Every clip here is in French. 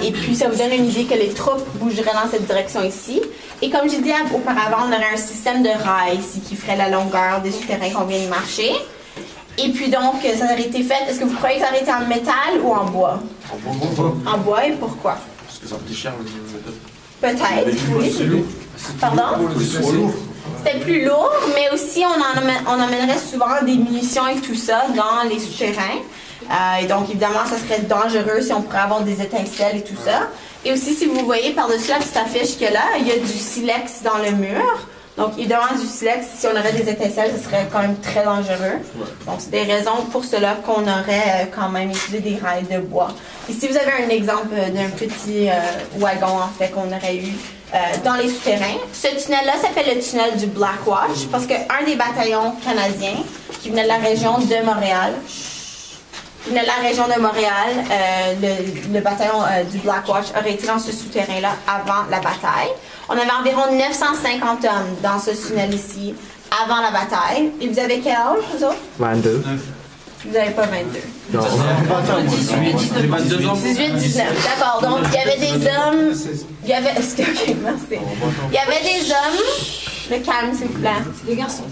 Et puis, ça vous donne une idée que les troupes bougeraient dans cette direction ici. Et comme j'ai dit auparavant, on aurait un système de rails ici qui ferait la longueur des souterrains qu'on vient de marcher. Et puis donc, ça aurait été fait, est-ce que vous croyez que ça aurait été en métal ou en bois? En bois. En bois, et pourquoi? Parce que ça coûtait cher le métal. Peut-être, oui. C'est lourd. Pardon? C'est trop lourd. C'était plus lourd, mais aussi on emmènerait souvent des munitions et tout ça dans les souterrains. Et donc, évidemment, ça serait dangereux si on pourrait avoir des étincelles et tout ça. Et aussi, si vous voyez par-dessus la petite affiche qu'il y a là, il y a du silex dans le mur. Donc, évidemment, du silex, si on aurait des étincelles, ce serait quand même très dangereux. Donc, c'est des raisons pour cela qu'on aurait quand même utilisé des rails de bois. Ici, vous avez un exemple d'un petit wagon, en fait, qu'on aurait eu dans les souterrains. Ce tunnel-là s'appelle le tunnel du Blackwatch parce qu'un des bataillons canadiens qui venait de la région de Montréal, le bataillon du Blackwatch aurait été dans ce souterrain-là avant la bataille. On avait environ 950 hommes dans ce tunnel ici avant la bataille. Et vous avez quel âge, vous autres? 22. Vous n'avez pas 22. Non. 18, 19. D'accord. Donc, il y avait des hommes. Il y avait. Ok, merci. Il y avait des hommes. Le calme, s'il vous plaît. Les garçons.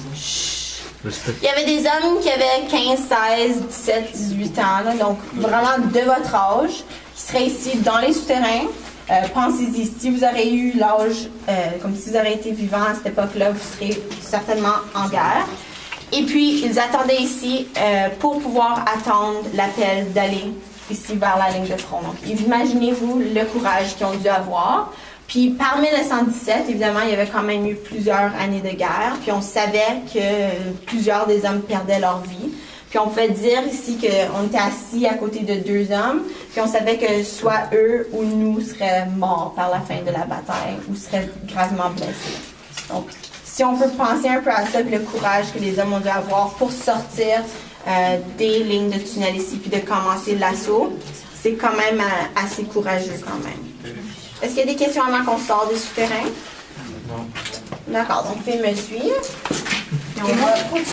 Il y avait des hommes qui avaient 15, 16, 17, 18 ans, là, donc vraiment de votre âge, qui seraient ici dans les souterrains. Pensez-y, si vous aurez eu l'âge, comme si vous auriez été vivant à cette époque-là, vous serez certainement en guerre. Et puis, ils attendaient ici pour pouvoir attendre l'appel d'aller ici vers la ligne de front. Donc, imaginez-vous le courage qu'ils ont dû avoir. Puis par 1917, évidemment, il y avait quand même eu plusieurs années de guerre. Puis on savait que plusieurs des hommes perdaient leur vie. Puis on pouvait dire ici qu'on était assis à côté de deux hommes. Puis on savait que soit eux ou nous seraient morts par la fin de la bataille ou seraient gravement blessés. Donc, si on peut penser un peu à ça, puis le courage que les hommes ont dû avoir pour sortir des lignes de tunnel ici, puis de commencer l'assaut, c'est quand même assez courageux quand même. Est-ce qu'il y a des questions avant qu'on sorte des souterrains? Non. D'accord, donc vous pouvez me suivre. Et on va continuer.